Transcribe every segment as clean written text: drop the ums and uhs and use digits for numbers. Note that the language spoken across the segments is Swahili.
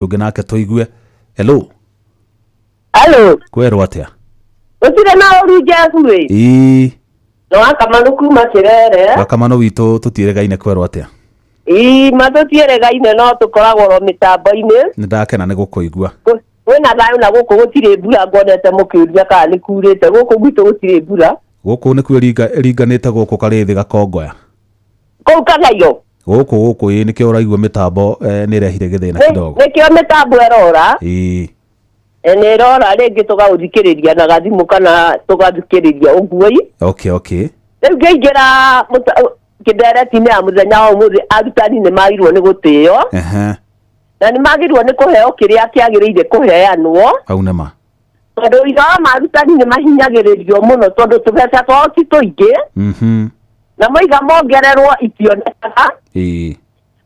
Ungenake tuigue. Hello. Hello. Kwerwo atia? Utire na uruje kuri. No akamanu kuma kirere. Akamanu witu tutieregaine kwerwo atia? Matutieregaine no tukoragwo ro mitambo-ini. Ndakena ni gukuigua. Wena thayo na guku gutire mbura ngonete mukiuria kana ni kurite guku gwitu gutire mbura. Guku ni kweringanite guku karithi gakongoya. Kou kagayo. Guku nikio uraigua mitambo ni rehire githina kidogo. Nikio mitambo erora. Ene rora ringi tugathikiriria na gathimu kana tugathikiriria uguoi. Okay. Riu ngeingira kidereti-ini ya muthenya wa umuthi arutani ni magirwo ni gutio. Na ni magirwo ni kuheo kiria kiagiriire kuheanwo. Au nema. Tondu iga wa marutani ni mahinyagiririo muno tondu tubeca twao ti tuingi. Na moiga mongererwo itionekaga.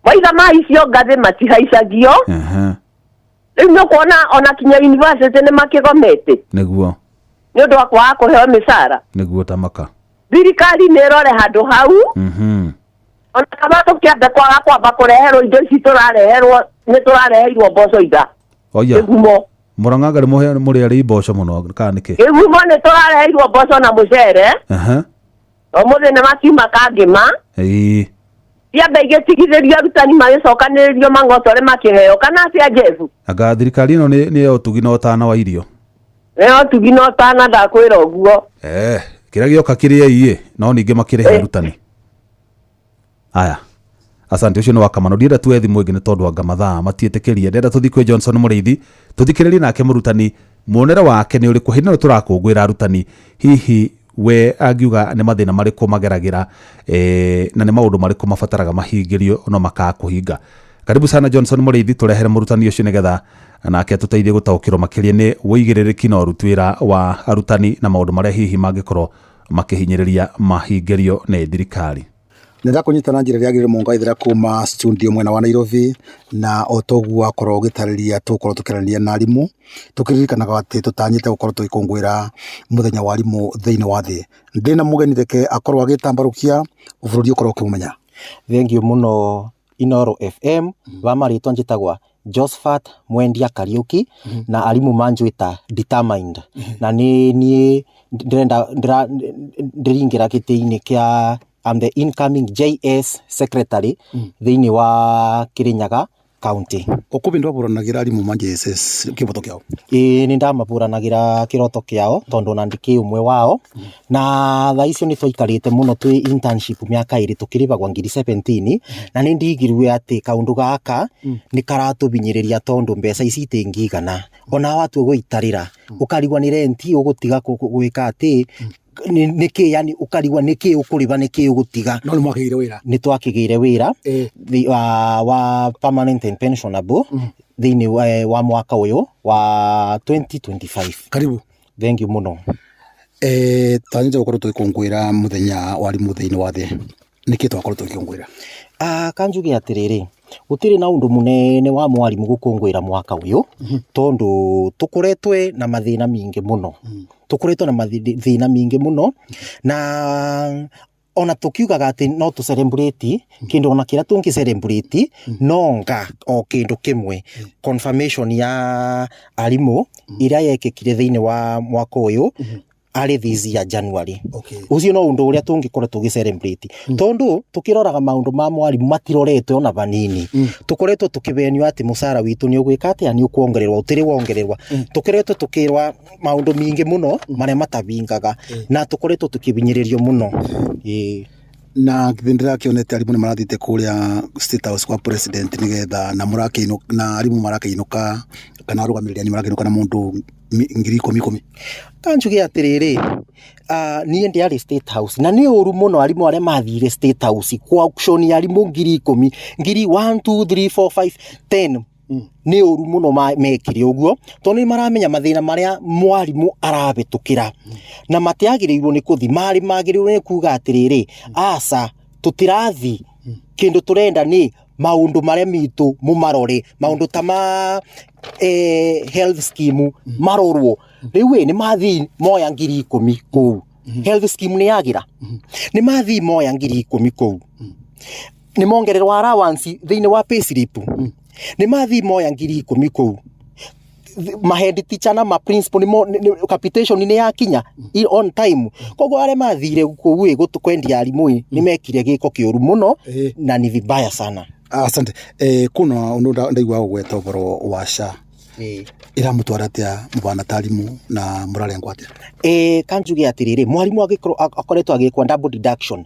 Moiga maicio ngathi matihaicagio. Riu no kuona ona kinya university ni makigomete. Niguo. Ni undu wa kwaga kuheo misara. Niguo tamaka. Thirikari ni rore handu hau. Ona kama tukienda kwaga kwamba kureherwo indo ici turareherwo ni turareheirwo mboco iga. Oya. Muranga ngari muri ari mboco muno kana niki? Igumo ni turareheirwo mboco na mucere. Omuthi ni makiuma kangima. Yambe igitigithirio arutani magicokaniririo mangotore makiheo kana atia Jesu. Anga thirikari ino ni yo tugina utana wa irio. Yo tugina utana ndakwira uguo. Kira gioka kiria iye no ninge makirehe arutani. Aya. Asante ucio no wakamano ndira tu ethi mwingi ni tondu anga mathaa matietekeria ndenda tuthi kwi Johnson Muriithi tuthikiririe nake murutani muonere wake ni uriku hino turakungwira arutani hihi we agiuga ni mathina mariku mageragira na ni maundu mariku mafataraga mahingirio no makakuhinga. Karibu sana Johnson Muriithi turehere murutani ucio nigetha nake tuteithie gutaukirwo makiria ni wigiririki na urutwira wa arutani na maundu maria hihi mangikorwo makihinyiriria mahingirio ni thirikari. Nenda kunyitana njira riagirire mungaithira kuma studio mwena wa Nairobi na otogu akorwo gitariria tukorwo tukirania na arimu tukiririkanaga ati tutanyite gukorwo tukikungwira muthenya wa arimu thiini wa thi ndina mugeni reke akorwo agitambarukia ubururi ukorwo ukimumenya. Thank you muno Inoro FM bamarĩtwa njĩtagwa Josephat Mwendia Kariuki na arimu manjwĩta Determined na ni ndiringira gĩtĩ-inĩ kĩa I'm the incoming JS secretary thiini wa Kirinyaga County. Okubindwa buranagira arimu ma JS kiboto kiao. Ni ndamaburanagira kiroto kiao tondu nandiki umwe wao na tha icio ni twikarite muno twi internship miaka iri tukiribagwa ngiri 17 na ni ndigirwe ati kaundu gaka ni karatubinyiriria tondu mbeca ici itingigana ona watu guitarira ukarigwa ni renti ugutiga gwika ati niki yani ukarigwa niki ukuriba niki ugutiga no mwakigire wira ni twakigire wira wa permanent and pensionable thiini wa mwaka uyu wa 2025. Karibu. Thank you muno. Tanyite gukorwo tukungwira muthenya wa arimu thiini wa thi niki twakorwo tukungwira kanjuge atiriri gutiri na undu munene wa mwarimu gukungwira mwaka uyu tondu tukuretwe na mathina mingi muno na ona tukiugaga ati no tu celebrate kindu ona kira tungi celebrate nonga o kindu kimwe confirmation ya arimu ira yekekire thiini wa mwaka uyu ari this year January. Ucio no undu uria tungikora tugicelebrate tondu tukiroraga maundu ma mwarimu matiroretwe ona banini tukoretwo tukibenio ati musara witu ni ugwika ati ani ukuongererwa utiri wongererwa tukiretwo tukirwa maundu mingi muno maria matabingaga na tukoretwo tukibinyiririo muno na kibindira kionete arimu ni marathite kuria State House kwa president nigetha na murakino na arimu marakiinuka kana arugamiria ni marakiinuka na mundu ngiri 10 kanjuge atiriri niĩ ndiarĩ State House na nĩ ũru mũno arimu arĩa mathire State House kwa auction ya arimu ngiri 10 ngiri 1 2 3 4 5 10 nĩ ũru mũno mekire ũguo tondũ nĩ maramenya mathĩna marĩa mwarimu arabetukĩra na matiagĩrĩirwo nĩ kuthi magĩrĩirwo nĩ kuga atiriri aca tutirathi kindu turenda ni maundu marĩa mitu mumarore maundu ta ma health scheme marorwo riu ni mathi moya ngiri 10 kuu health scheme ni yagira ni mathi moya ngiri 10 kuu ni mongererwa allowance thiini wa payslip ni mathi moya 10,000 kou ma head teacher na ma principal ni capitation ni yakinya on time kogo are mathire kou gutukwendia arimu ni mekire giko kiuru muno na ni vibaya sana. Asante. Kuna undu ndaigwa gweta boro washa ira mutwaratia mwana talimu na murare ngwate kanjuge atiriri mwarimu akoretwo agikwa double deduction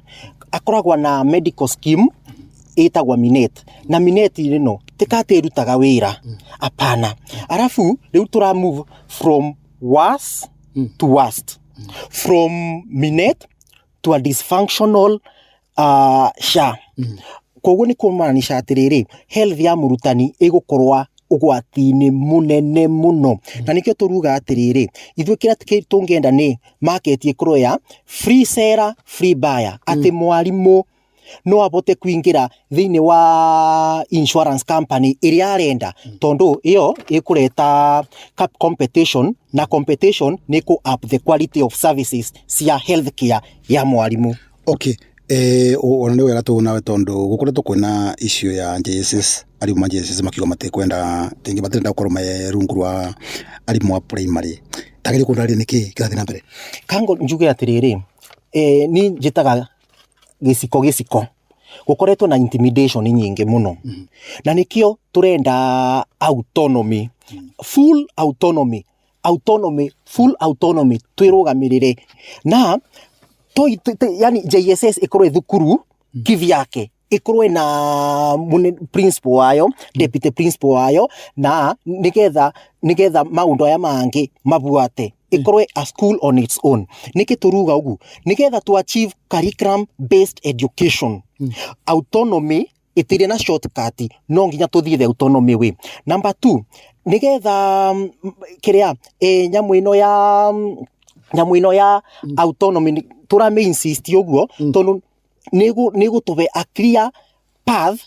akoragwa na medical scheme itagwa Minet na Minet rino tikate rutaga wira apana arafu riu tura move from worse to worst from Minet to a dysfunctional SHA koguo ni kumaanisha atiriri health ya murutani igukorwa ugwati-ini munene muno na nikio turuga atiriri ithuĩ kĩrĩa tũngĩenda nĩ market ikorwo ya free seller free buyer ati mwarimu no abote kuingira thiini wa insurance company iria arenda tondu iyo ikureta competition na competition ni ku up the quality of services cia healthcare ya mwarimu. Okay. Ona ni wega tu nawe tondu gukoretwo kwina issue ya JSS arimu JSS makiuga matikwenda tingi batirenda gukorwo me rungu rwa arimu wa primary tagiri kundaria niki kirathi na mbere kango njuge atiriri ni njitaga giciko gukoretwo na intimidation nyingi muno na nikio turenda autonomy full autonomy twirugamirire na yani JSS ikorwe thukuru kivyake ikorwe na principal wayo deputy principal wayo na nigetha maundu aya mangi mabuate ikorwe a school on its own nikituruga ugu nigetha to achieve curriculum based education autonomy itire na shortcut no nginya tuthie the autonomy way. Number 2 nigetha kiria nyamu ino ya autonomy turame insist uguo tondu nigu tuve a clear path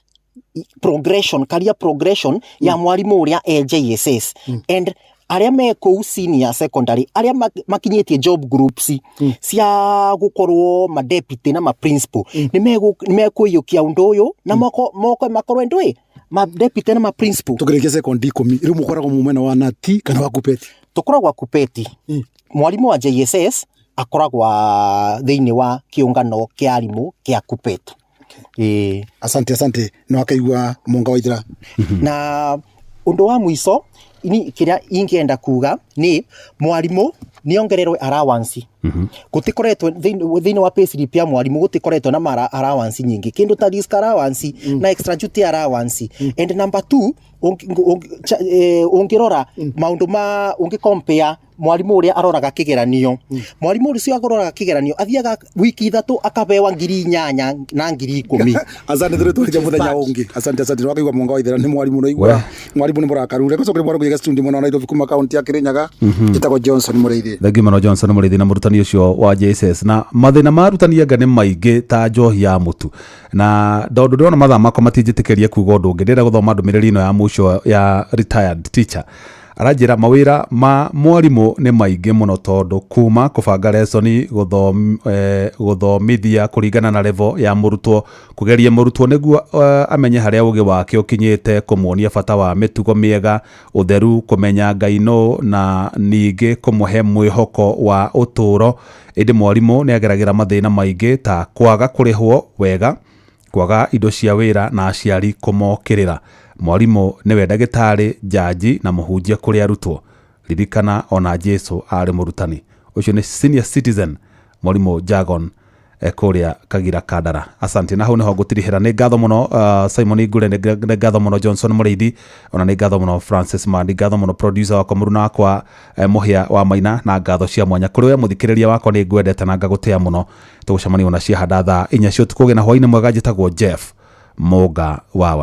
career progression ya mwarimu uria JSS and aria meko senior secondary aria makinyetie job groups cia gukorwo ma deputy na ma principal ni meko yukia undu uyu na moko makorwe ndui ma deputy na ma principal tukireke secondary 10 iri mukoragwo mumena wa nati kana wa kupeti tukoragwa kupeti mwarimu wa JSS akoragwa thiini wa kiungano kia arimu kia kupetu. Asante no akaigua monga waithira na undu wa mwiso ini kiria ingienda kuga ni mwarimu niongererwe allowance gutikoretwo thiini wa payslip ya mwarimu gutikoretwo na allowance nyingi kindu ta risk allowance na extra duty allowance and number 2 ungirora maundu ma compare mwarimu uria aroraga kigeranio mwarimu ucio aroraga kigeranio athiaga wiki 3 akabewa 8,000 na 10,000. Asante thire tuli muthenya ungi asante wakaigwa monga waithira ni mwarimu no igwa mwarimu ni murakarure gocokere mwarimu yega studio mwana wa Nairobi kuma county ya Kirinyaga itagwo Johnson Mureithi thegimano Johnson Mureithi na murutani ucio wa JSS na mathina marutani yanga ni maingi ta njohi ya mutu na ndondu ndona mathaa makwa matinjitikeria kuga undu ungi ndira guthoma ndumiriri ino ya mucio ya retired teacher arajira mawira ma mwarimu ni maingi muno tondu kuma kubanga lesson guthomithia kuringana na level ya murutwo kugeria murutwo niguo amenye haria ugi wake ukinyite kumuonia bata wa mitugo miega utheru kumenya Ngai no na ningi kumuhe mwihoko wa uturo indi mwarimu ni ageragira mathina maingi ta kwaga kurihwo wega kwaga indo cia wira na aciari kumokirira mwarimu niwe ndagitari jaji na muhunjia kuri arutwo ririkana ona Jesu ari murutani ucio ni senior citizen mwarimu Jagon kuria Kagira Kandara. Asante na hau niho ngutirihira ni ngatho muno Simon Igure ni ngatho muno Johnson Mureithi ona ni ngatho muno Francis Mandi ngatho muno producer wakwa muruna wakwa Muhia wa Maina na ngatho cia mwanya kuri we muthikiriria wakwa ni ngwendete na ngagutia muno tugucemania ona cia hada thaa 4 cia utuku na hwaini mwega njitagwo Jeff Moga wawa.